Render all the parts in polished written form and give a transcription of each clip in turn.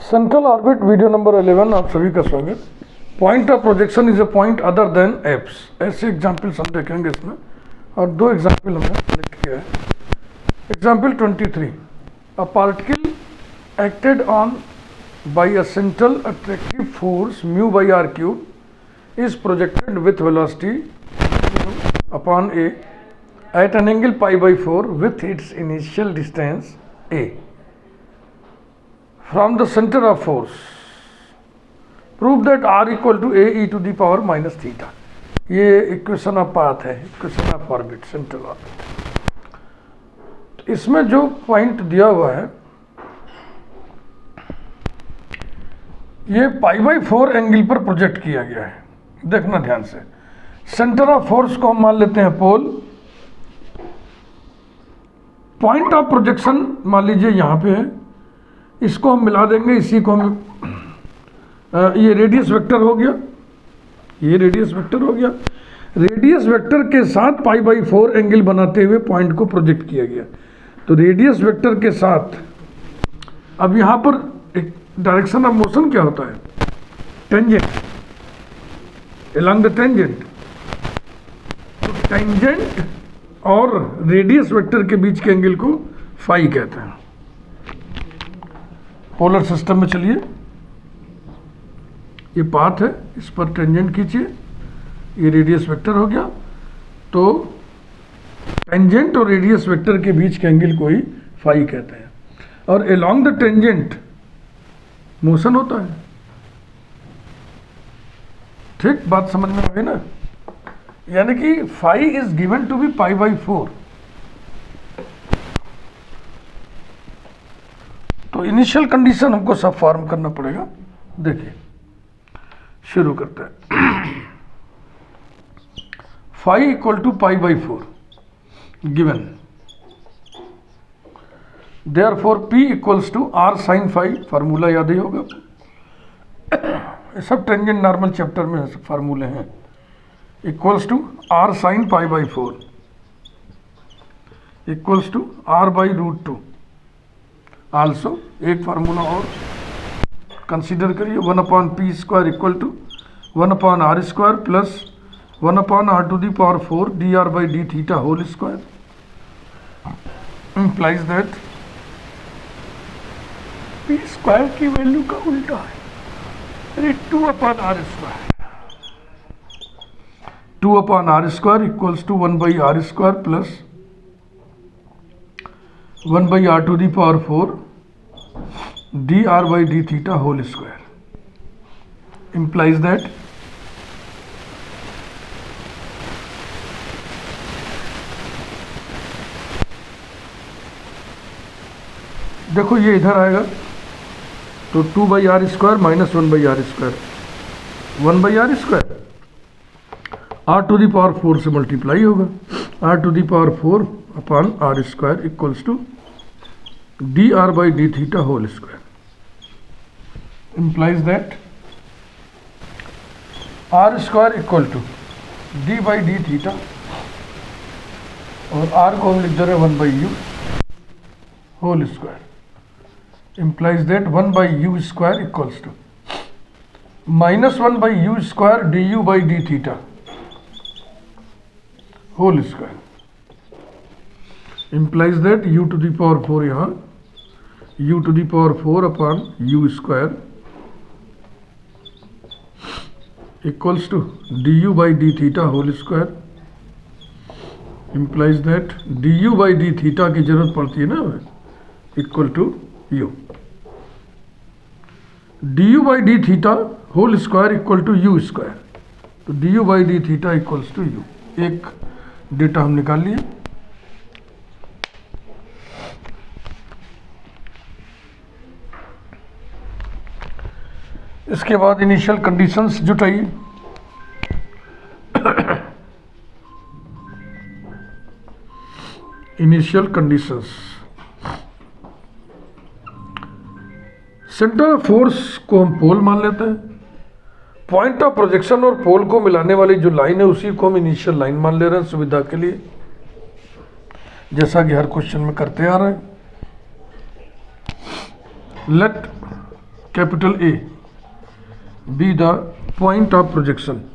Central orbit video number 11 आप सभी का स्वागत। Point of projection is a point other than apps. ऐसे एग्जाम्पल्स हम देखेंगे इसमें, और दो एग्जाम्पल हमने सेलेक्ट किया है। Example 23, a particle acted on by a central attractive force mu by r cube is projected with velocity upon a at an angle pi by 4 with its initial distance a from the center of force. Prove that r equal to a e to the power minus theta. ये equation of path है, equation of orbit, central orbit. इसमें जो point दिया हुआ है ये पाई by 4 angle पर project किया गया है। देखना ध्यान से, सेंटर ऑफ फोर्स को हम मान लेते हैं पोल, पॉइंट ऑफ प्रोजेक्शन मान लीजिए यहाँ पे है, इसको हम मिला देंगे, इसी को हम ये रेडियस वेक्टर हो गया, ये रेडियस वेक्टर हो गया। रेडियस वेक्टर के साथ पाई बाई 4 एंगल बनाते हुए पॉइंट को प्रोजेक्ट किया गया। तो रेडियस वेक्टर के साथ अब यहाँ पर एक डायरेक्शन ऑफ मोशन क्या होता है, टेंजेंट, अलोंग द टेंजेंट। तो टेंजेंट और रेडियस वेक्टर के बीच के एंगल को फाई कहते हैं। पोलर सिस्टम में चलिए, ये पाथ है, इस पर टेंजेंट खींचिए, ये रेडियस वेक्टर हो गया। तो टेंजेंट और रेडियस वेक्टर के बीच के एंगल को ही फाई कहते हैं। और अलोंग द टेंजेंट मोशन होता है। ठीक बात समझ में आ गई ना, यानी कि phi is given to be pi by 4। तो इनिशियल कंडीशन हमको सब फॉर्म करना पड़ेगा। देखिए शुरू करते हैं। Phi equal to pi by 4 given, therefore p equals to r sine phi, formula याद ही होगा, ये सब टेंजेंट नॉर्मल चैप्टर में फार्मूले हैं। Equals to r sine pi by 4 equals to r by root 2। Also एक फार्मूला और कंसीडर करिए, 1 upon p square equal to 1 upon r square plus 1 upon r to the power 4 d r by D theta whole square implies that p square की value का उल्टा है, अरे 2 upon r square. 2 upon r square equals to 1 by r square plus 1 by r to the power 4 d r by D theta whole square implies that देखो ये इधर आएगा तो 2 by r square minus 1 by r square, 1 by r square r to the power 4 से multiply होगा, r to the power 4 upon r square equals to d r by D theta whole square implies that r square equal to d by D theta, और r को हम लिख दे रहे हैं 1 by u whole square implies that 1 by u square equals to minus 1 by u square d you by D theta whole square implies that u to the power 4 यहाँ u to the power 4 upon u square equals to du by d theta whole square implies that du by d theta की जरूरत पड़ती है ना, equal to u, du by d theta whole square equal to u square. तो du by d theta equals to u, एक data हम निकाल लिए। इसके बाद इनिशियल कंडीशंस जुटाइए। Initial conditions, centre of force को हम पोल मान लेते हैं, पॉइंट ऑफ प्रोजेक्शन और पोल को मिलाने वाली जो लाइन है उसी को हम इनिशियल लाइन मान ले रहे हैं सुविधा के लिए, जैसा कि हर क्वेश्चन में करते आ रहे हैं। let capital A be the point of projection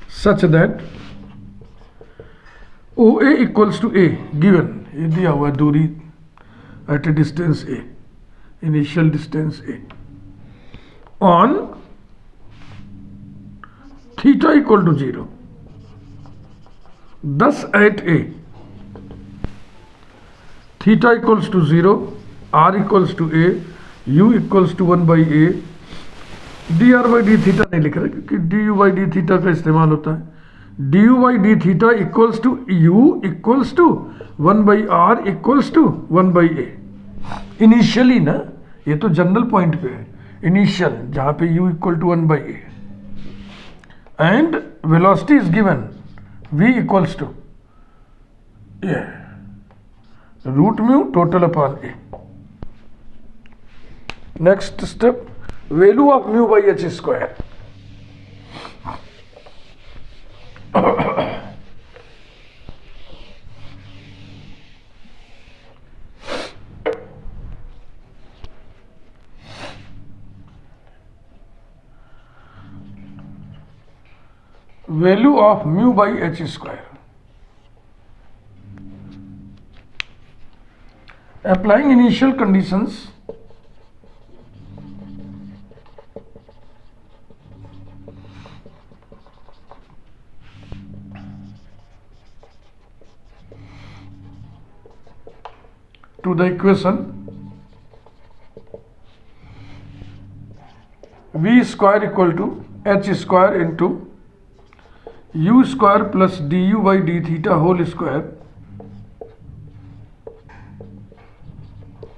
such that OA equals to A, given ये दिया हुआ दूरी at a distance A, initial distance A, on theta equal to 0, thus at A theta equals to 0, r equals to A, u equals to 1 by A, dr by d theta नहीं लिख रहे क्योंकि du by d theta का इस्तेमाल होता है. du by d theta equals to u equals to 1 by r equals to 1 by A. Initially ना, ये तो जनरल पॉइंट पे है, इनिशियल जहाँ पे u equal to 1 by A and velocity is given v equals to root mu total upon A. Next step, value of mu by h square. Value of mu by h square. Applying initial conditions, to the equation v square equal to h square into u square plus du by d theta whole square,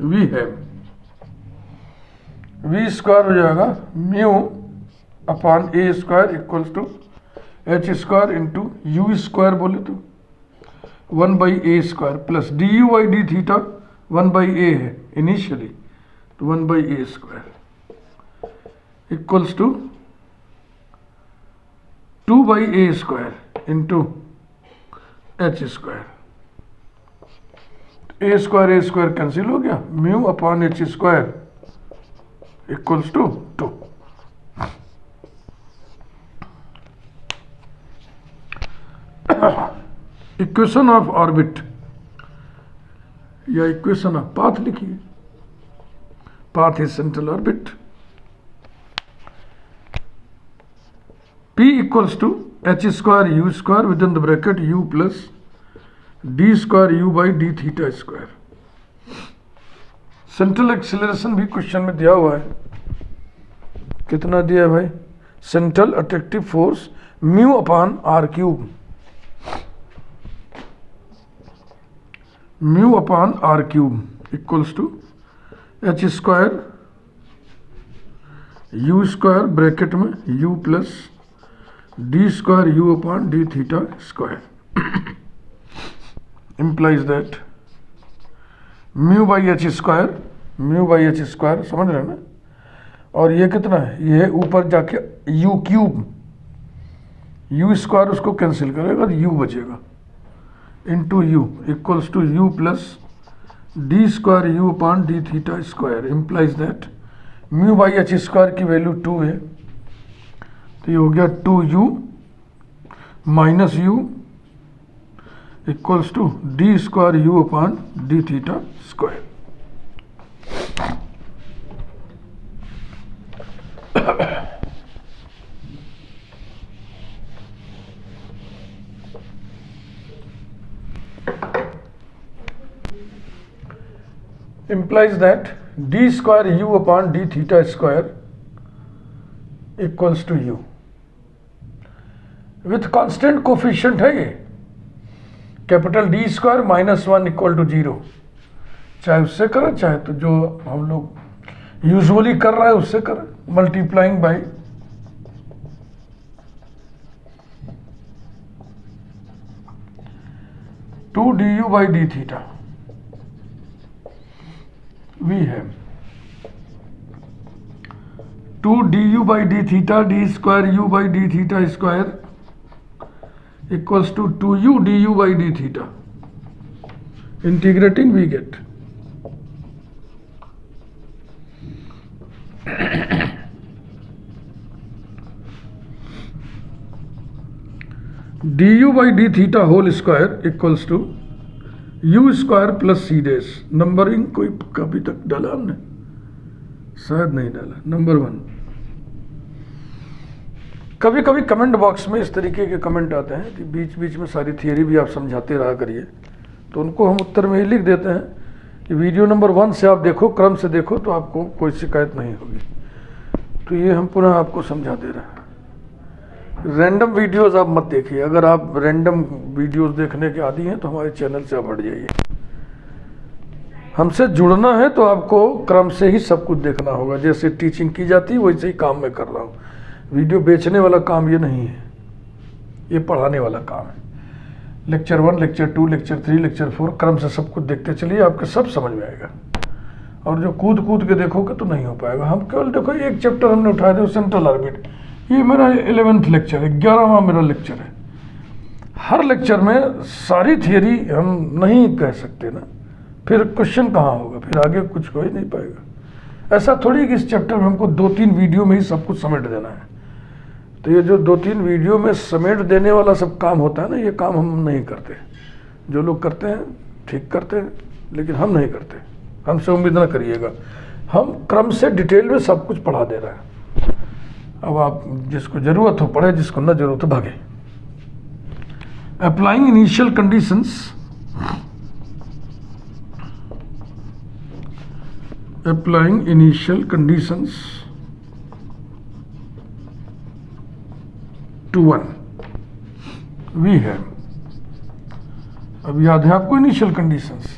V है V square हो जाएगा mu upon A square equals to H square into you square बोले तो 1 by A square plus D you by D theta 1 by A है initially, तो 1 by A square equals to 2 by A square into H square. A square cancel हो गया, mu upon H square equals to 2. Equation of orbit या equation of path लिखिए. Path is central orbit. P equals to H square u square within the bracket u plus d square u by D theta square. Central acceleration भी question में दिया हुआ है. कितना दिया है भाई? Central attractive force mu upon r cube, mu upon r cube equals to H square u square bracket में u plus d square u upon d theta square. implies that mu by h square समझ रहे हैं ना. और ये कितना है? ये ऊपर जाके यू क्यूब, यू स्क्वायर उसको कैंसिल करेगा तो यू बचेगा into u equals to u plus d square u upon d theta square. Implies that mu by h square की वैल्यू 2 है, तो ये हो गया 2u minus u equals to d square u upon d theta square. implies that d square u upon d theta square equals to u. with constant coefficient है ये, capital D square -1 equal to 0. चाहे उससे करें चाहे तो जो हम लोग यूजुअली कर रहे हैं उससे करें, multiplying by two d you by D theta. We है 2 d you by D theta d square u by D theta square equals to 2u du by d theta. Integrating we get du by d theta whole square equals to u square plus c dash। Numbering कोई कभी तक डाला हमने? शायद नहीं डाला। Number 1, कभी कभी कमेंट बॉक्स में इस तरीके के कमेंट आते हैं कि बीच बीच में सारी थियरी भी आप समझाते रहा करिए, तो उनको हम उत्तर में ही लिख देते हैं कि वीडियो नंबर 1 से आप देखो, क्रम से देखो, तो आपको कोई शिकायत नहीं होगी। तो ये हम पुनः आपको समझा दे रहे हैं। रैंडम वीडियोस आप मत देखिए। अगर आप रैंडम वीडियोस देखने के आदी हैं तो हमारे चैनल से आप हट जाइए। हमसे जुड़ना है तो आपको क्रम से ही सब कुछ देखना होगा। जैसे टीचिंग की जाती है वैसे ही काम मैं कर रहा हूँ। वीडियो बेचने वाला काम ये नहीं है, ये पढ़ाने वाला काम है। लेक्चर 1, लेक्चर 2, लेक्चर 3, लेक्चर 4 क्रम से सब कुछ देखते चलिए, आपके सब समझ में आएगा। और जो कूद कूद के देखोगे तो नहीं हो पाएगा। हम केवल देखो एक चैप्टर हमने उठाया था, सेंट्रल ऑर्बिट। ये मेरा 11वां लेक्चर है, 11वां मेरा लेक्चर है। हर लेक्चर में सारी थियरी हम नहीं कह सकते ना, फिर क्वेश्चन कहाँ होगा, फिर आगे कुछ हो ही नहीं पाएगा। ऐसा थोड़ी कि इस चैप्टर में हमको 2-3 वीडियो में ही सब कुछ समेट देना है। तो ये जो 2-3 वीडियो में समेट देने वाला सब काम होता है ना, ये काम हम नहीं करते। जो लोग करते हैं ठीक करते हैं, लेकिन हम नहीं करते। हमसे उम्मीद ना करिएगा, हम क्रम से डिटेल में सब कुछ पढ़ा दे रहे हैं। अब आप जिसको ज़रूरत हो पढ़े, जिसको ना ज़रूरत हो भागे। Applying initial conditions, applying initial conditions to 1 we है। अब याद है आपको initial conditions.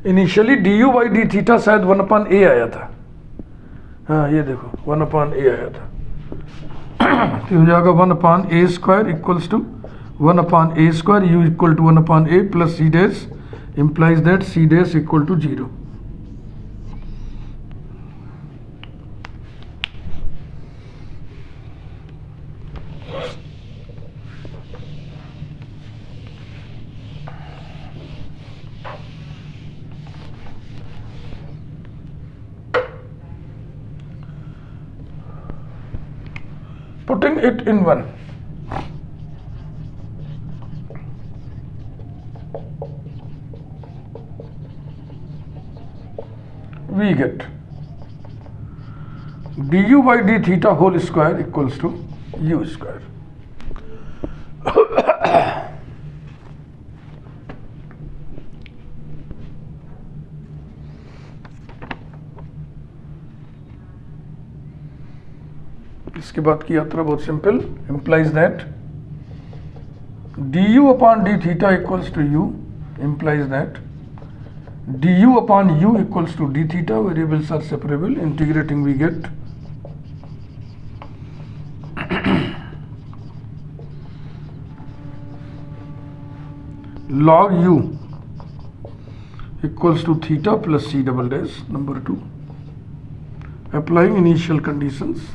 Initially d you by D theta शायद 1/a आया था। हाँ ये देखो 1/a आया था। तो हो जाएगा 1/a square equals to 1/a square u equal to 1/a plus c dash implies that c dash equal to 0। Putting it in 1, we get du by d theta whole square equals to u square। इसके बाद की यात्रा बहुत simple. implies that du upon d theta equals to u, implies that du upon u equals to d theta, variables are separable, integrating we get log u equals to theta plus c double dash। Number 2, applying initial conditions,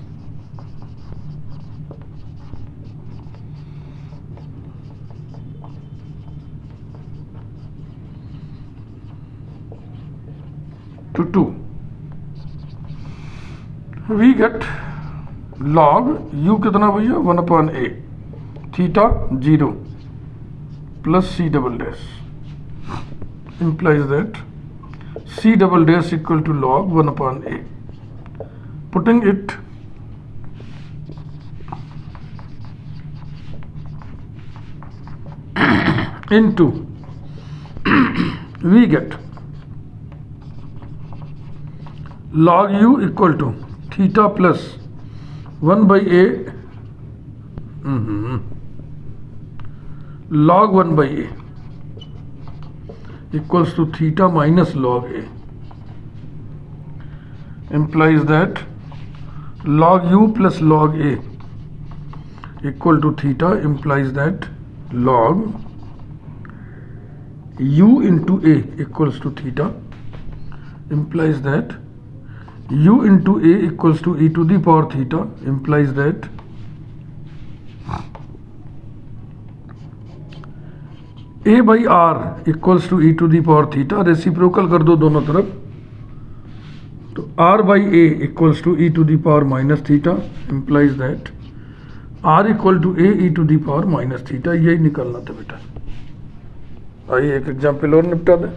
to 2, we get log u कितना भैया 1/a theta 0 plus c double dash, implies that c double dash equal to log 1/a। Putting it into we get log u equal to theta plus 1/a log 1/a equals to theta minus log a, implies that log u plus log a equal to theta, implies that log u into a equals to theta, implies that u into a equals to e to the power theta, implies that a by r equals to e to the power theta, reciprocal कर दो दोनों तरफ, तो r by a equals to e to the power minus theta, implies that r equal to a e to the power minus theta, यही निकलना था बेटा। आइए एक एग्जाम्पल और निपटा दें।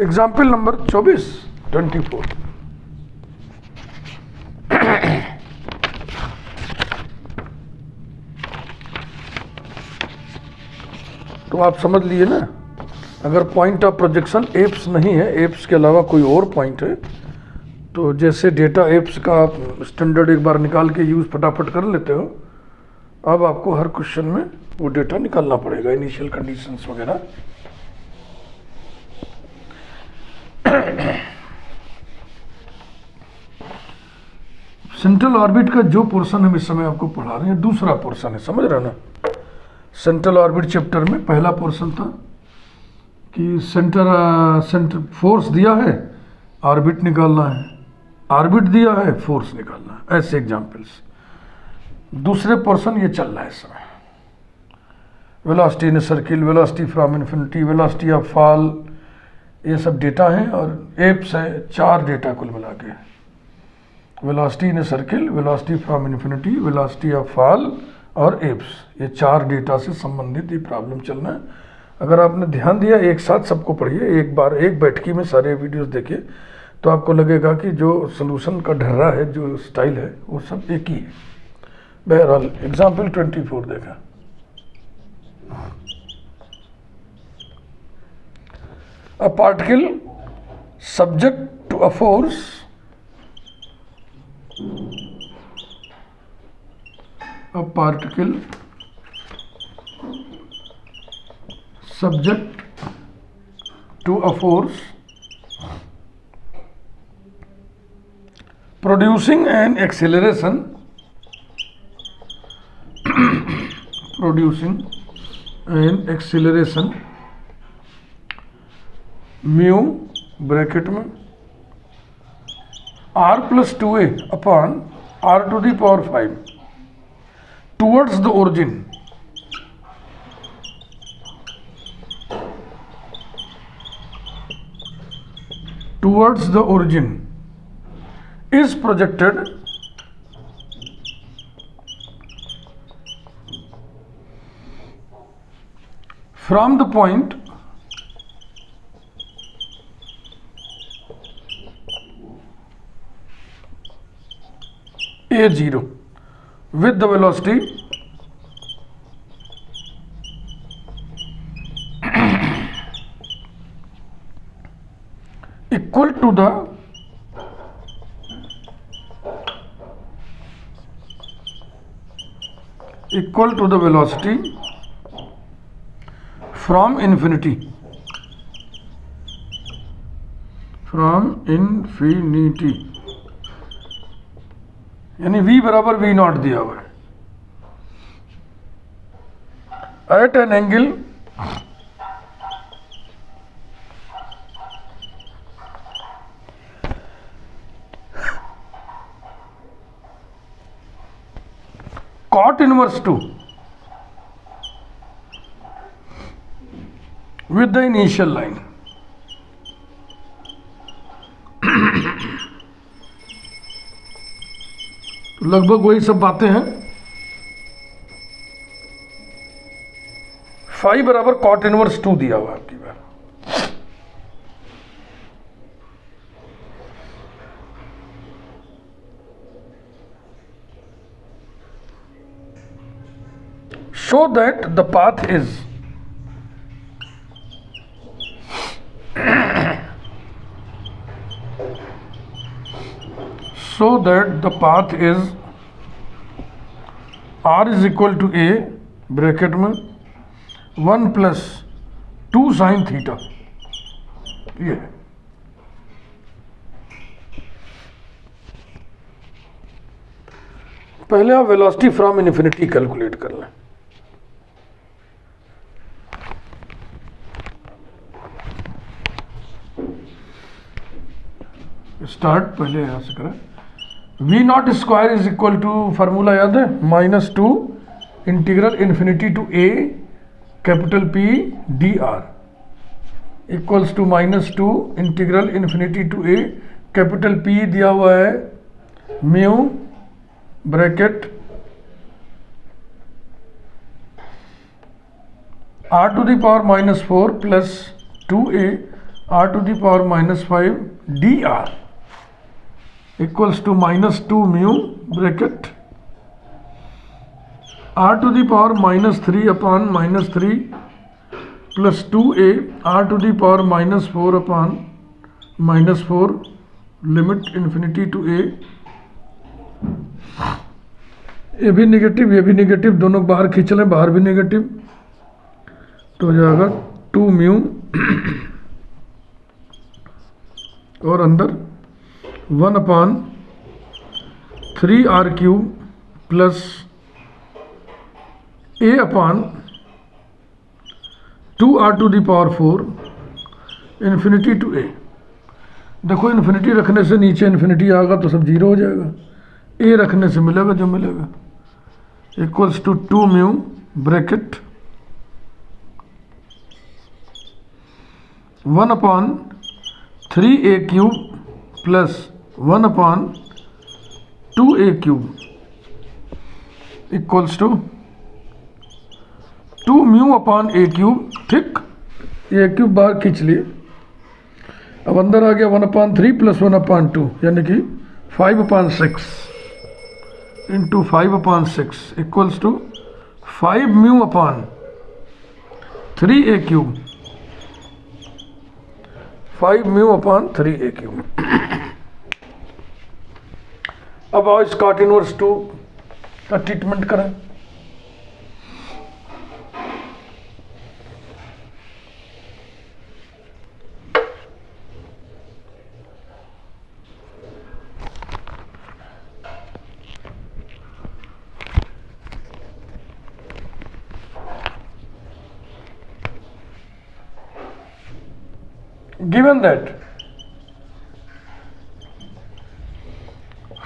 Example number 24। तो आप समझ लिए ना, अगर पॉइंट ऑफ प्रोजेक्शन एप्स नहीं है, एप्स के अलावा कोई और पॉइंट है, तो जैसे डेटा एप्स का आप स्टैंडर्ड एक बार निकाल के यूज़ फटाफट कर लेते हो, अब आपको हर क्वेश्चन में वो डेटा निकालना पड़ेगा, इनिशियल कंडीशंस वगैरह। सेंट्रल ऑर्बिट का जो पोर्शन हम इस समय आपको पढ़ा रहे हैं, दूसरा पोर्शन है, समझ रहे ना। सेंट्रल ऑर्बिट चैप्टर में पहला पोर्शन था कि सेंटर फोर्स दिया है, ऑर्बिट निकालना है, ऑर्बिट दिया है, फोर्स निकालना है, ऐसे एग्जांपल्स। दूसरे पोर्शन ये चल रहा है इस समय, velocity in circle, velocity from infinity, velocity of fall, ये सब डेटा हैं और एप्स है, 4 डेटा कुल मिला के। Velocity in circle, velocity from infinity, velocity of fall और एप्स, ये 4 डेटा से संबंधित ये प्रॉब्लम चलना है। अगर आपने ध्यान दिया, एक साथ सबको पढ़िए, एक बार एक बैठकी में सारे वीडियोस देखिए, तो आपको लगेगा कि जो सोल्यूशन का ढर्रा है, जो स्टाइल है, वो सब एक ही है। बहरहाल एग्जाम्पल 24 देखा। A particle subject to a force producing an acceleration mu bracket में r plus 2a upon r to the power 5 towards the origin is projected from the point A0 with the velocity equal to the velocity from infinity यानी v बराबर v naught दिया हुआ है at an angle cot inverse 2 with the initial line. तो लगभग वही सब बातें हैं। फाई बराबर कॉट इनवर्स 2 दिया हुआ आपकी बार। Show that the path is r is equal to a bracket में 1 प्लस 2 साइन थीटा, ये पहले आप वेलोसिटी फ्रॉम इन्फिनिटी कैलकुलेट कर लें। स्टार्ट पहले यहां से करें। V naught square is equal to, formula याद है, -2 integral infinity to a capital P d r equals to -2 integral infinity to a capital P दिया हुआ है mu bracket r to the power -4 plus 2a r to the power -5 d r equals to -2 mu bracket r to the power -3 upon -3 plus 2a r to the power -4 upon -4 limit infinity to a। ये भी negative, ये भी negative, दोनों बाहर खींच लें, बाहर भी नेगेटिव, तो हो जाएगा 2 म्यू और अंदर 1 upon 3r cube plus a upon 2r to the power 4 infinity to a। देखो इन्फिनिटी रखने से नीचे इन्फिनिटी आएगा तो सब जीरो हो जाएगा, a रखने से मिलेगा जो मिलेगा, equals to 2 mu bracket 1 upon 3a cube plus 1 upon 2a cube equals to 2 mu upon a cube. ठीक, ये क्यूब बाहर खींच लिए, अब अंदर आ गया 1 अपॉन 3 प्लस 1 अपॉन 2 यानी कि 5 upon 6 into 5 upon 6 equals to 5 mu upon 3a cube, 5 mu upon 3a cube. अब आओ इस कॉट इनवर्स 2 का ट्रीटमेंट करें। Given that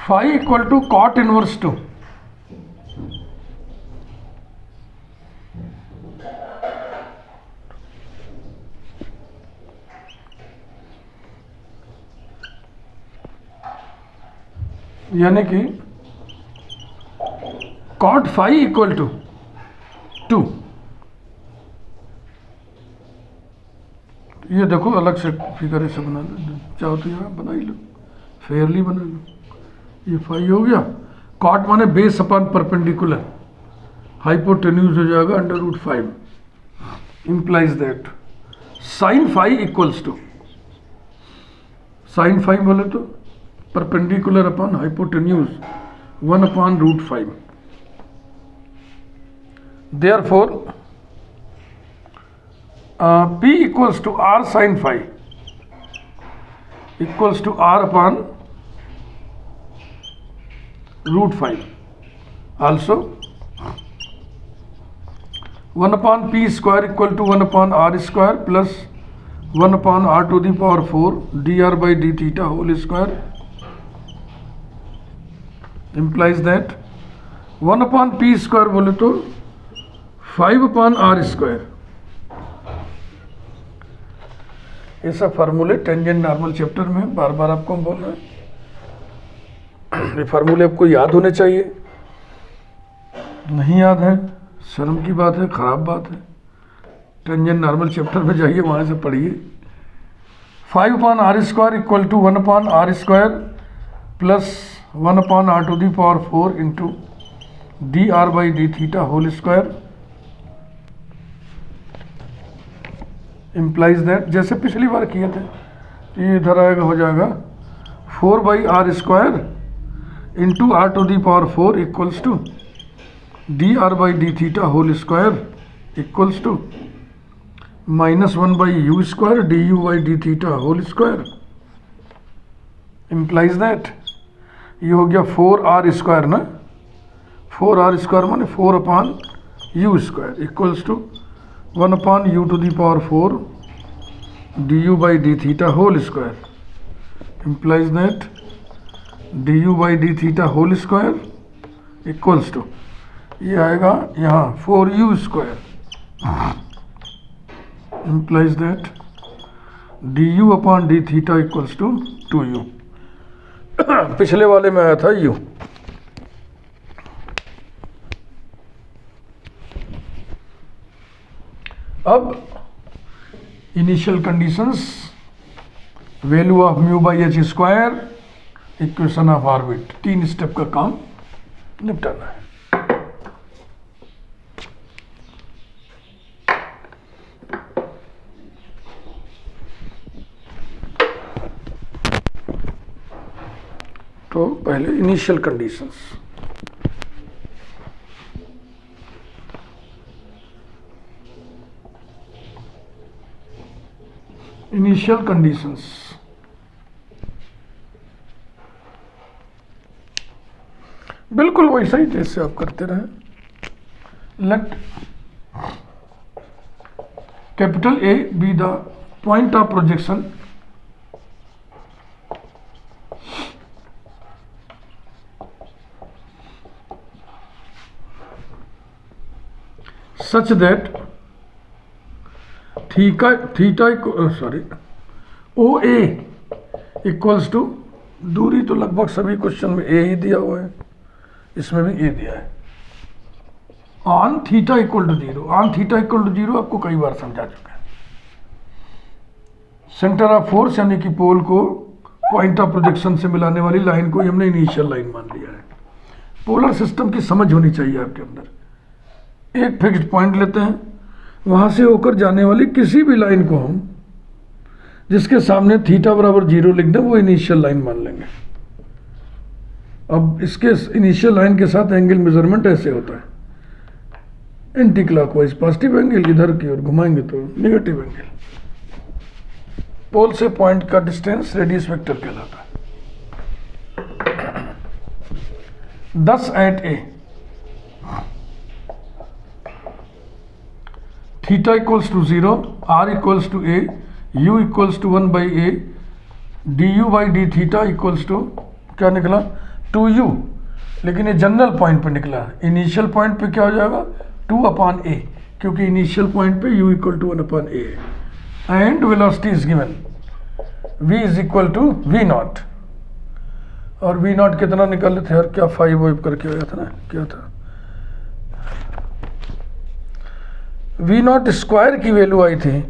phi equal to cot inverse 2, यानी कि cot phi equal to 2, ये देखो अलग से फिगर ऐसे बना लो, चाहो तो यहाँ बना ही लो, फेयरली बना लो। ये फाई हो गया, कॉट माने बेस अपॉन परपेंडिकुलर, हाइपोटेन्यूज हो जाएगा √5 implies that sine phi equals to, sine phi बोले तो perpendicular upon hypotenuse 1 upon √5। Therefore P equals to R sin phi equals to R upon √5. Also 1 upon P square equal to 1 upon R square plus 1 upon R to the power 4 dr by d theta whole square implies that 1 upon P square बोले तो 5 upon R square। ये सब फार्मूले tangent normal chapter में बार बार आपको हम बोल रहे हैं, ये फार्मूले आपको याद होने चाहिए। नहीं याद है शर्म की बात है, ख़राब बात है। टेंजेंट नॉर्मल चैप्टर में जाइए, वहाँ से पढ़िए। 5 upon r square equal to 1 upon r square plus 1 upon r to the power 4 into d r by D theta whole square implies that, जैसे पिछली बार किए थे, ये इधर आएगा, हो जाएगा 4 by r square into r to the power 4 equals to d r by D theta whole square equals to -1/u² d you by D theta whole square implies that ये हो गया 4r² ना, 4r² माने 4/u² equals to 1/u⁴ d you by D theta whole square implies that d you by D theta whole square equals to ये आएगा यहाँ 4u² implies that du/d θ equals to 2u। पिछले वाले में आया था u। अब initial conditions, value of mu by h square, equation of orbit, 3 step का काम निपटाना है। तो पहले इनिशियल कंडीशंस, इनिशियल कंडीशंस बिल्कुल वैसा ही जैसे आप करते रहे। Let capital A be the point of projection such that OA equals to, दूरी तो लगभग सभी क्वेश्चन में ए ही दिया हुआ है, इसमें भी ए दिया है, on theta equal to 0। On theta equal to 0 आपको कई बार समझा चुका है। सेंटर ऑफ फोर्स यानी कि पोल को पॉइंट ऑफ प्रोजेक्शन से मिलाने वाली लाइन को हमने इनिशियल लाइन मान लिया है। पोलर सिस्टम की समझ होनी चाहिए आपके अंदर। एक फिक्स्ड पॉइंट लेते हैं, वहां से होकर जाने वाली किसी भी लाइन को हम जिसके सामने थीटा बराबर 0 लिख दें वो इनिशियल लाइन मान लेंगे। अब इसके इनिशियल लाइन के साथ एंगल मेजरमेंट ऐसे होता है, एंटी क्लॉकवाइज पॉजिटिव एंगल, इधर की ओर घुमाएंगे तो नेगेटिव एंगल। पोल से पॉइंट का डिस्टेंस रेडियस वेक्टर कहलाता है। 10 at a, theta equals to 0, r equals to a, u equals to 1/a, d you by D theta equals to क्या निकला 2u, लेकिन ये जनरल पॉइंट पे निकला। इनिशियल पॉइंट पे क्या हो जाएगा 2/a, क्योंकि इनिशियल पॉइंट पे u इक्वल टू 1/a है। And velocity is given v is equal to v0, और v0 कितना निकाले थे यार, क्या 5 वाइप करके आया था ना, क्या था v0 स्क्वायर की वैल्यू आई थी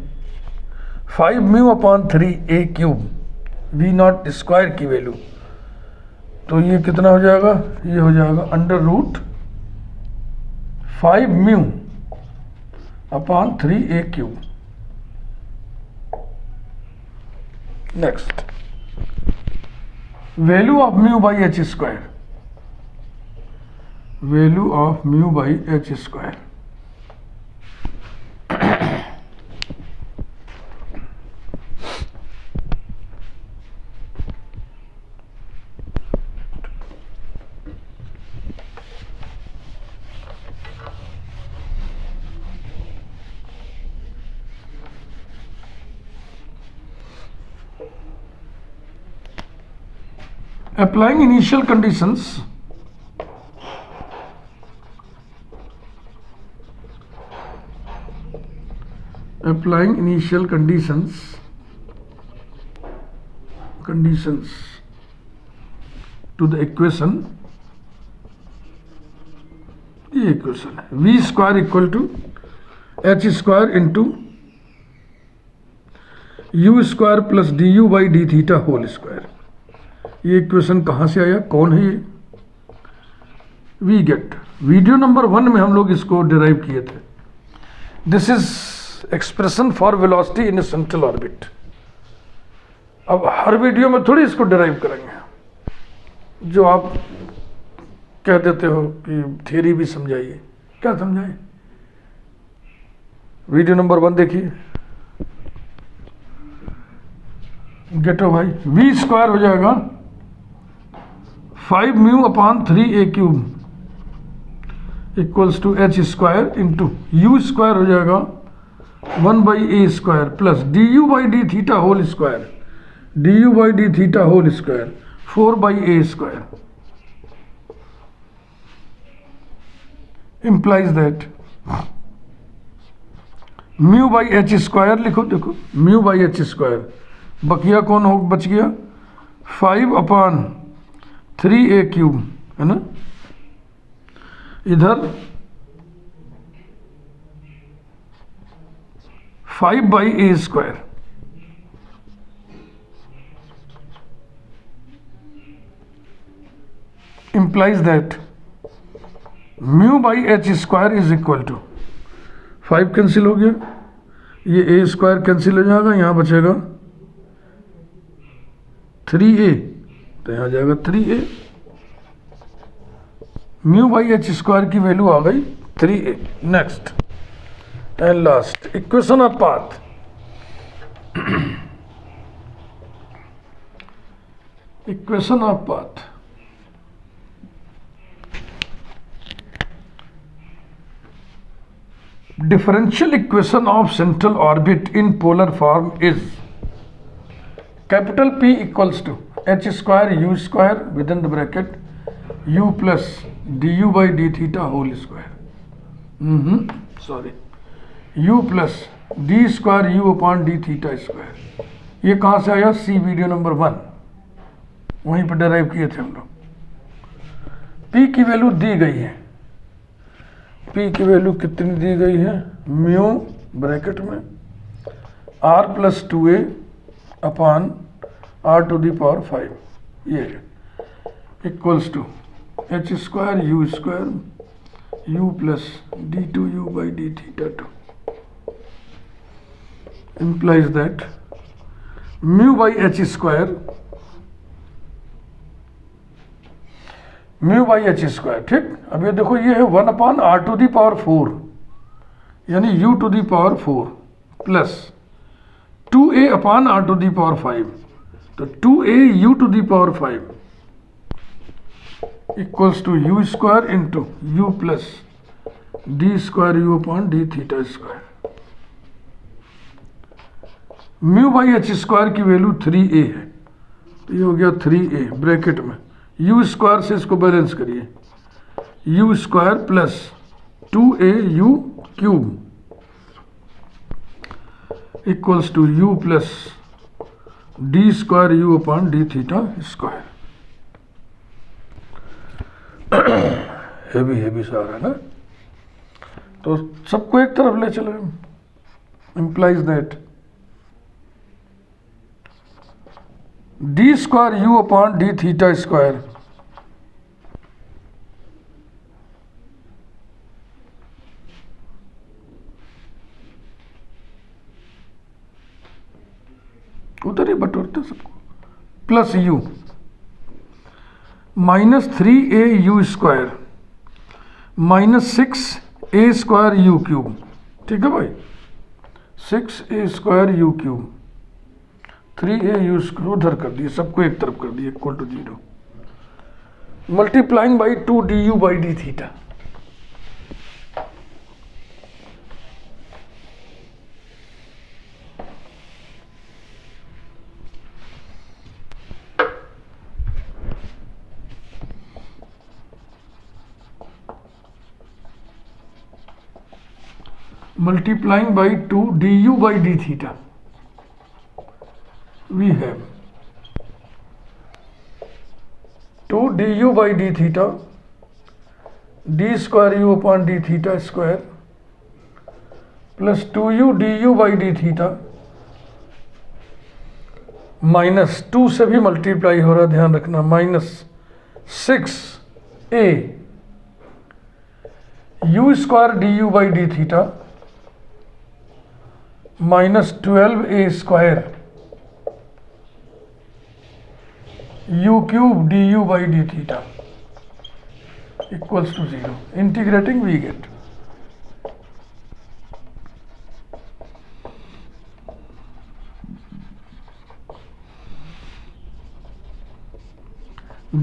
5μ/3a³, v0 स्क्वायर की वैल्यू। तो ये कितना हो जाएगा, ये हो जाएगा √5μ/3a³। Next, value of mu by h square, value of mu by h square. Applying initial conditions, applying initial conditions to the equation, ये इक्वेशन है v square equal to H square into you square plus D you by D theta whole square. ये equation कहाँ से आया, कौन है ये, we get. Video number 1 में हम लोग इसको डिराइव किए थे। This is expression for velocity in A central orbit. अब हर वीडियो में थोड़ी इसको डिराइव करेंगे, जो आप कह देते हो कि थियरी भी समझाइए, क्या समझाएं? वीडियो नंबर 1 देखिए। गेटो भाई, वी स्क्वायर हो जाएगा 5 mu upon 3a cube equals to H square into you square हो जाएगा 1/a square plus D you by D theta whole square, d you by D theta whole square 4/a square implies that mu by h square लिखो, देखो mu by h square, बकिया कौन हो बच गया 5/3a cube, है ना, इधर 5/a square implies that mu by h square is equal to 5 cancel हो गया, ये a स्क्वायर कैंसिल हो जाएगा, यहाँ बचेगा 3a, तो यहाँ जाएगा 3a। Mu by h square की वैल्यू आ गई 3a। Next and last equation of path. Equation of path, differential equation of central orbit in polar form is capital P equals to h square u square within the bracket u plus du by d theta whole square, sorry, u plus d square u upon d theta square। ये कहाँ से आया? सी video number 1, वहीं पर derive किए थे हम लोग। P की वैल्यू दी गई है, P की वैल्यू कितनी दी गई है? म्यू ब्रैकेट में r plus 2a upon r to the power 5, ये equals to H square u square u plus d two u by D theta 2 implies that mu by h square, mu by h square, ठीक। अब ये देखो, ये है 1/r to the power 4 यानी u to the power 4 plus 2a upon r to the power 5, तो 2a u to the power 5 equals to u square into u plus d square u upon d theta square. Mu by h square की value 3a है, तो ये हो गया 3a bracket में, you square से इसको बैलेंस करिए, u square plus 2a u cube equals to u plus d square u upon d theta square. Heavy सारा है ना, तो सबको एक तरफ ले चले। Implies that d square u upon d theta square उधर ही बटोरते सबको, plus u minus 3a u square minus 6a square u cube, ठीक है भाई, 6a square u cube 3a u square उधर कर दिए, सबको एक तरफ कर दिए equal to 0 multiplying by 2 d you by D theta. multiplying by 2 du by d theta, we have 2 du by d theta d square u upon d theta square plus 2u du by d theta minus 2 से भी multiply हो रहा है, ध्यान रखना, minus 6a u square d you by D theta minus 12a square u cube D you by D theta. equals to 0. Integrating we get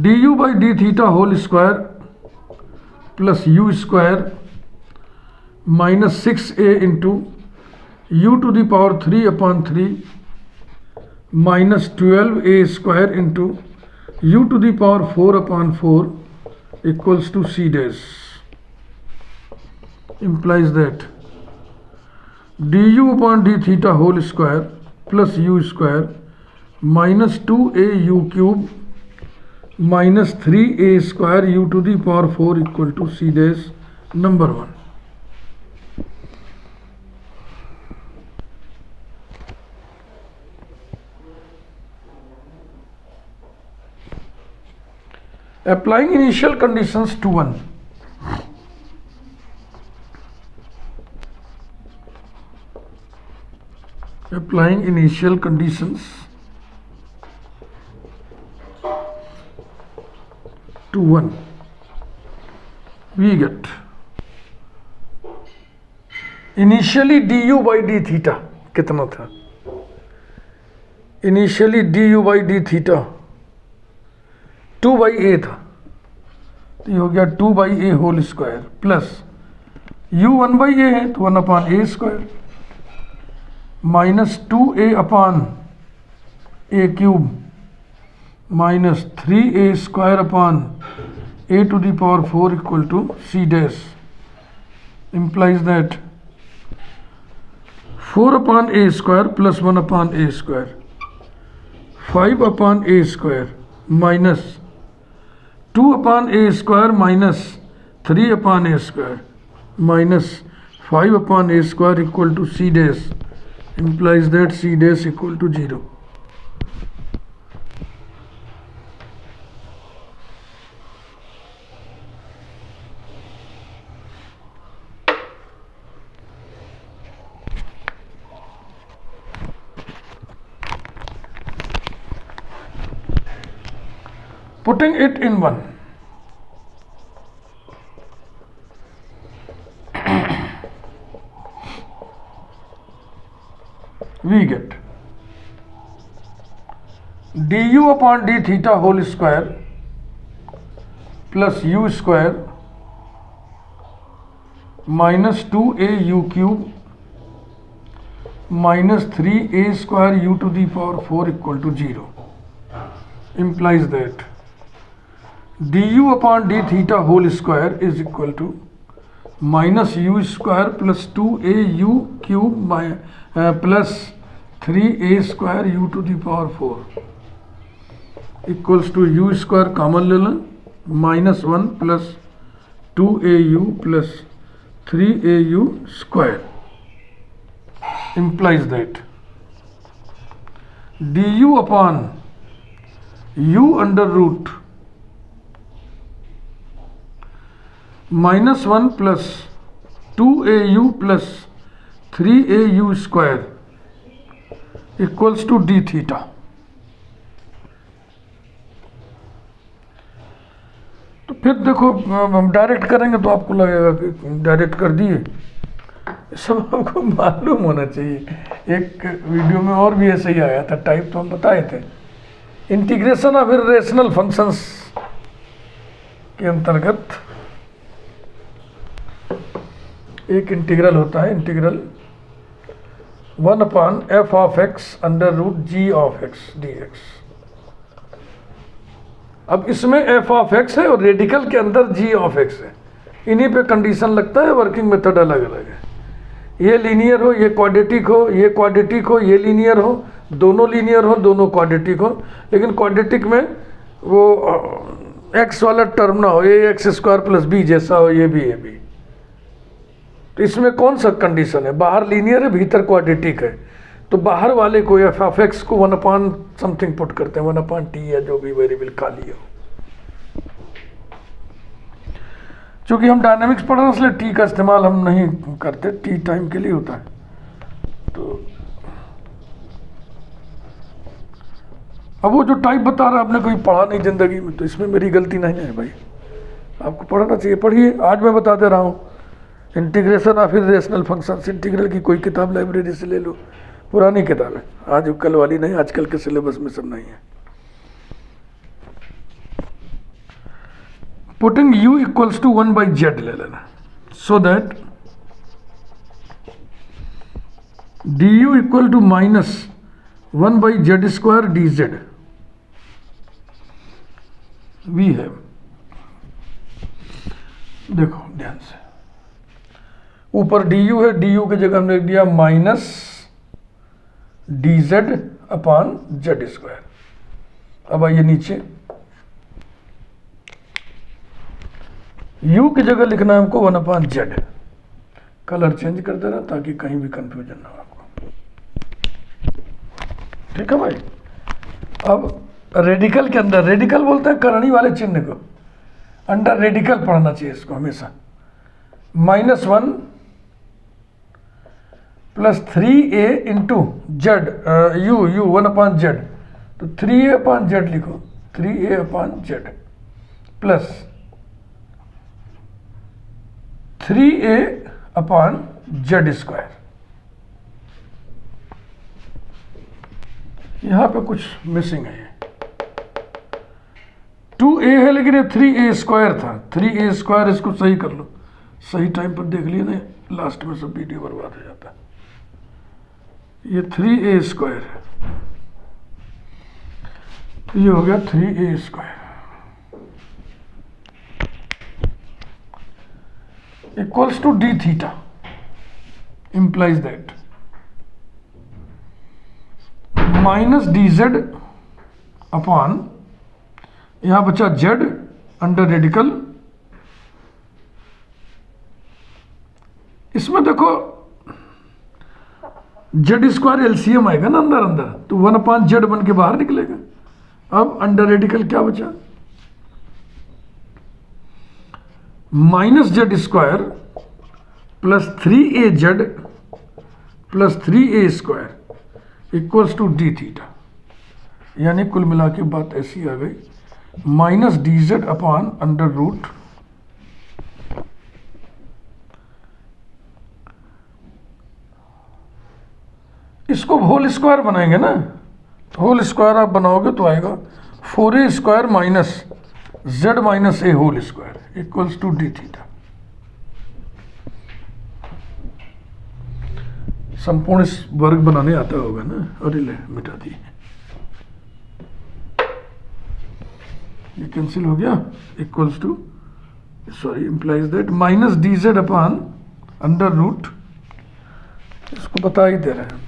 du by d theta whole square plus u square minus 6a into u to the power 3 upon 3 minus 12a square into u to the power 4 upon 4 equals to c dash. Implies that du upon d theta whole square plus u square minus 2a u cube minus 3a square u to the power 4 equal to c dash number 1. Applying initial conditions to 1. Applying initial conditions to 1, we get initially du by d theta कितना था? Initially du by d theta 2 by a था, तो ये हो गया 2 by a whole square plus u 1 by a है तो 1 upon a square minus 2a upon a cube minus 3a square upon a to the power 4 equal to c dash. Implies that 4 upon a square plus 1 upon a square 5 upon a square minus 2 upon a square minus 3 upon a square minus 5 upon a square equal to c dash. Implies that c dash equal to 0. Putting it in 1, we get du upon d theta whole square plus u square minus 2a u cube minus 3a square u to the power 4 equal to 0. Implies that du upon d theta whole square is equal to minus u square plus 2a u cube plus 3a square u to the power 4 equals to u square common ले लें minus 1 plus 2au plus 3au square. Implies that du upon u under root minus 1 plus 2au plus 3au square equals to d theta. तो फिर देखो हम direct करेंगे तो आपको लगेगा कि डायरेक्ट कर दिए, सब आपको मालूम होना चाहिए। एक वीडियो में और भी ऐसे ही आया था टाइप, तो हम बताए थे इंटीग्रेशन ऑफ इरेशनल फंक्शंस के अंतर्गत एक इंटीग्रल होता है, integral 1 upon f of x under root g of x dx। अब इसमें f ऑफ x है और रेडिकल के अंदर g ऑफ x है, इन्हीं पे कंडीशन लगता है, वर्किंग मेथड अलग अलग है। ये लीनियर हो, ये क्वाड्रेटिक हो, ये क्वाड्रेटिक हो, ये लीनियर हो, दोनों लीनियर हो, दोनों क्वाड्रेटिक हो, लेकिन क्वाड्रेटिक में वो x वाला टर्म ना हो, ये एक्स स्क्वायर प्लस बी जैसा हो, ये भी बी। तो इसमें कौन सा कंडीशन है? बाहर लीनियर है, भीतर क्वाड्रेटिक है, तो बाहर वाले को एफ ऑफ एक्स को 1 अपॉन समथिंग पुट करते हैं, 1 अपॉन टी या जो भी वेरिएबल खाली हो। चूंकि हम डायनामिक्स पढ़ रहे हैं इसलिए टी का इस्तेमाल हम नहीं करते, टी टाइम के लिए होता है। तो अब वो जो टाइप बता रहा है आपने कोई पढ़ा नहीं जिंदगी में, तो इसमें मेरी गलती नहीं है भाई, आपको पढ़ना चाहिए, पढ़िए। आज मैं बता दे रहा हूँ, integration of irrational functions, integral की कोई किताब लाइब्रेरी से ले लो, पुरानी किताब है, आज कल वाली नहीं, आजकल के सिलेबस में सब नहीं है। Putting u equals to 1/z ले लेना, so that du equal to -1/z² dz वी है। देखो ध्यान से, ऊपर du है, du की जगह हमने लिख दिया -dz/z²। अब आइए नीचे, u की जगह लिखना है हमको 1/z। कलर चेंज कर देना ताकि कहीं भी कंफ्यूजन ना हो आपको, ठीक है भाई। अब रेडिकल के अंदर, रेडिकल बोलते हैं करणी वाले चिन्ह को, अंडर रेडिकल पढ़ना चाहिए इसको हमेशा। -1 + 3a into Z, u 1/z, तो 3a/z लिखो, 3a/z प्लस 3a/z²। यहां पे कुछ मिसिंग है, 2a है लेकिन ये 3a² था, 3a², इसको सही कर लो, सही टाइम पर देख लिए नहीं, लास्ट में सब वीडियो बर्बाद हो जाता है। ये 3a² है, तो ये हो गया 3a² equals to d theta, implies that -dz upon, यहां बचा z अंडर रेडिकल। इसमें देखो z² एलसीएम आएगा ना अंदर अंदर, तो 1/z बन के बाहर निकलेगा। अब अंडर रेडिकल क्या बचा, -z² plus 3az plus 3a² equals to d theta. यानी कुल मिला के बात ऐसी आ गई, -dz अपॉन अंडर रूट इसको होल स्क्वायर बनाएंगे ना, होल स्क्वायर आप बनाओगे तो आएगा 4a² minus z minus a whole square equals to d theta. संपूर्ण वर्ग बनाने आता होगा ना, अरे ले मिटा दिए, ये कैंसिल हो गया, equals to, sorry, implies that -dz upon under root, इसको बता ही दे रहे हैं।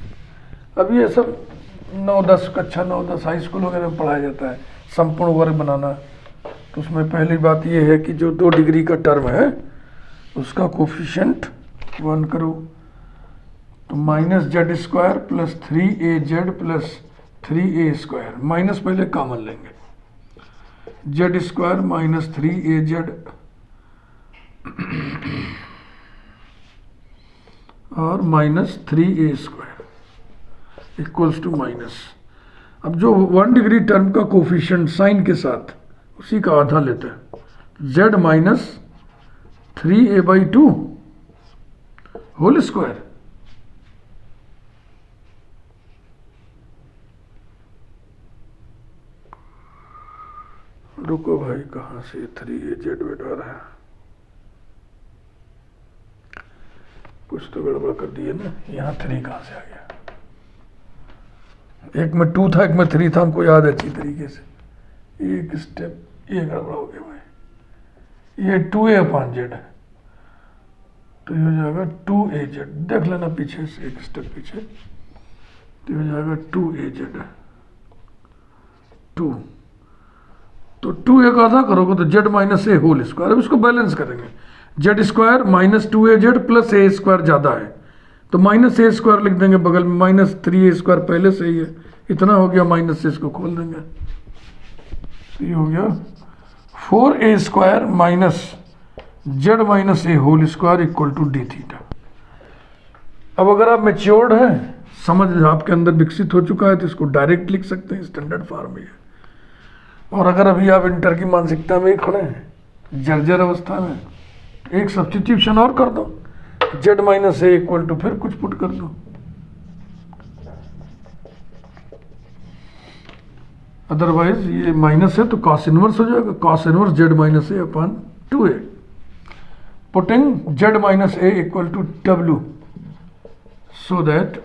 अब ये सब 9-10 कक्षा 9-10 हाई स्कूल वगैरह में पढ़ाया जाता है, संपूर्ण वर्ग बनाना। तो उसमें पहली बात ये है कि जो 2 डिग्री का टर्म है उसका कोफिशिएंट 1 करो, तो -z² plus 3az plus 3a², minus पहले कॉमन लेंगे, z² माइनस 3az और minus 3a² equals to minus. अब जो 1 डिग्री टर्म का कोफिशिएंट साइन के साथ उसी का आधा लेते हैं, z minus 3a/2 whole square, रुको भाई कहाँ से 3az बैठा रहा है, कुछ तो गड़बड़ कर दिए ना, यहाँ 3 कहाँ से आ गया, एक में 2 था एक में 3 था, हमको याद है अच्छी तरीके से, एक स्टेप ये गड़बड़ हो गया भाई, ये 2a/z है, तो ये हो जाएगा 2az, देख लेना पीछे से एक स्टेप पीछे, तो हो जाएगा 2az 2, तो 2 एक आधा करोगे तो z minus a whole square. अब इसको बैलेंस करेंगे, z² minus 2az plus a² ज़्यादा है तो -a² लिख देंगे बगल में, -3a² पहले से ही है, इतना हो गया, माइनस से इसको खोल देंगे, तो ये हो गया 4a² minus z minus a whole square equal to d theta. अब अगर आप मैच्योर्ड हैं, समझ आपके अंदर विकसित हो चुका है, तो इसको डायरेक्ट लिख सकते हैं, स्टैंडर्ड फॉर्म में। और अगर अभी आप इंटर की मानसिकता में ही खड़े हैं जर्जर अवस्था में। एक सब्स्टिट्यूशन और कर दो, z minus a equal to फिर कुछ पुट कर दो, अदरवाइज ये माइनस है तो कॉस इनवर्स हो जाएगा, cos inverse z minus a upon 2a, putting z minus a equal to w, so that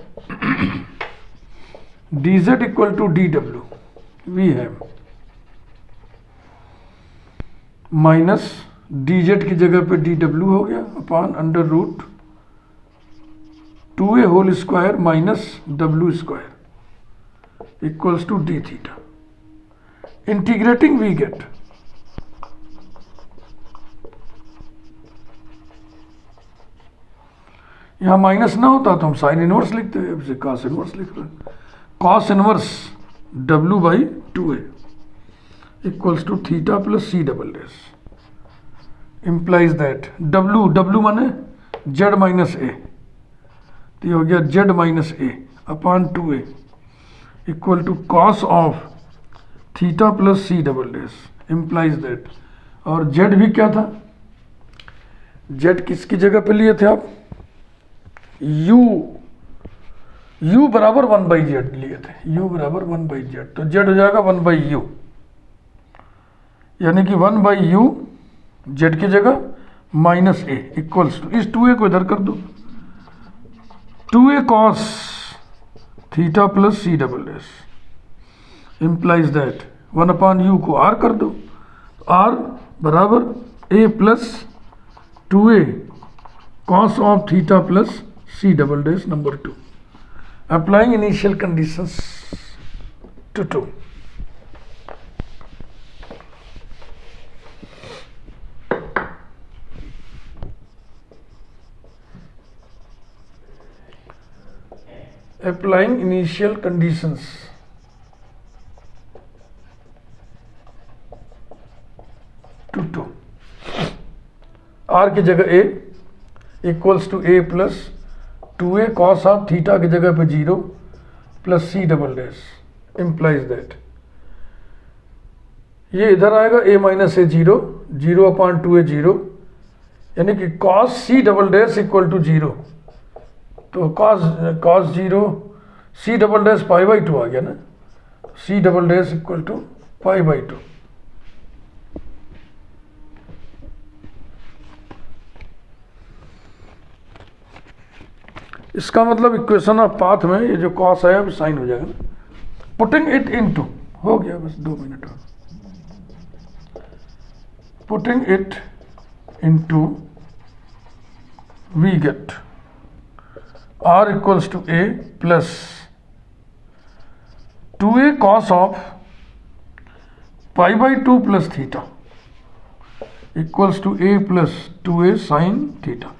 dz equal to dw, we have minus dz की जगह पे dw हो गया अपॉन under root 2a whole square minus w square equals to d theta. Integrating we get यहां minus ना होता तो हम साइन इनवर्स लिखते हैं, अब से कॉस इनवर्स लिख रहे हैं, cos inverse w by 2a equals to theta plus c double dash, implies that w माने z माइनस ए, तो ये हो गया z minus a upon 2a equal to cos of theta plus c double dash, implies that, और z भी क्या था, z किसकी जगह पे लिए थे आप, u बराबर 1 बाई जेड लिए थे, u बराबर 1 बाई जेड, तो z हो जाएगा 1 बाई यू, यानी कि 1 बाई यू z की जगह माइनस ए इक्वल्स टू, इस 2a को इधर कर दो, 2a cos theta plus c double dash, implies that 1 upon u को r कर दो, r बराबर a plus 2a cos of theta plus c double dash number 2, applying initial conditions to 2। applying initial conditions to 2, r की जगह a equals to a plus 2a cos of theta की जगह पे 0 plus c double dash, implies that ये इधर आएगा a minus A 0, 0 upon 2a 0, यानी कि cos c double dash equal to 0, तो cos 0 c double dash pi by 2 आ गया ना, c double dash equal to pi by 2, इसका मतलब इक्वेशन ऑफ पाथ में ये जो कॉस है अब साइन हो जाएगा ना, पुटिंग इट इनटू, हो गया बस 2 मिनट और, putting it into we get r equals to a plus 2a cos of pi by 2 plus theta equals to a plus 2a sin theta।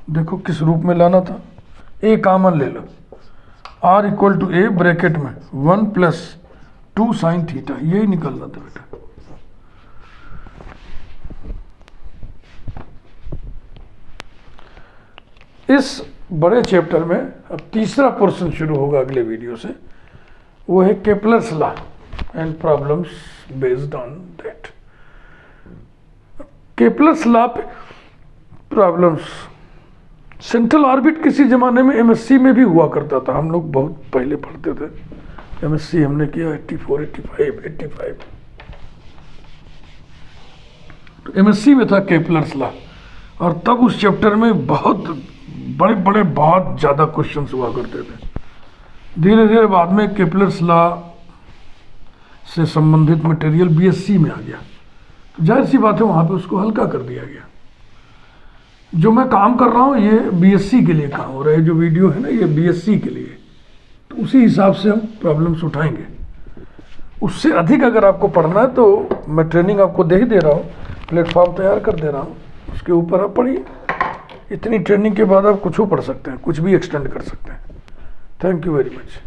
देखो किस रूप में लाना था, a कॉमन ले लो, r equal to a bracket में 1 plus 2 sine theta, यही निकलना था बेटा। इस बड़े चैप्टर में अब तीसरा पोर्शन शुरू होगा अगले वीडियो से, वो है Kepler's law and problems based on that. Kepler's law problems, central orbit किसी ज़माने में एमएससी में भी हुआ करता था, हम लोग बहुत पहले पढ़ते थे, एमएससी हमने किया 84, 85, 85, तो एमएससी में था केपलर्स लॉ, और तब उस चैप्टर में बहुत बड़े बड़े बहुत ज़्यादा क्वेश्चंस हुआ करते थे। धीरे धीरे बाद में केपलर्स लॉ से संबंधित मटेरियल बीएससी में आ गया, तो जाहिर सी बात है वहाँ पे उसको हल्का कर दिया गया। जो मैं काम कर रहा हूँ ये बीएससी के लिए काम हो रहा है, जो वीडियो है ना ये बीएससी के लिए, तो उसी हिसाब से हम प्रॉब्लम्स उठाएंगे। उससे अधिक अगर आपको पढ़ना है तो मैं ट्रेनिंग आपको दे ही दे रहा हूँ, प्लेटफॉर्म तैयार कर दे रहा हूँ, उसके ऊपर आप पढ़िए। इतनी ट्रेनिंग के बाद आप कुछ भी पढ़ सकते हैं, कुछ भी एक्सटेंड कर सकते हैं। Thank you very much.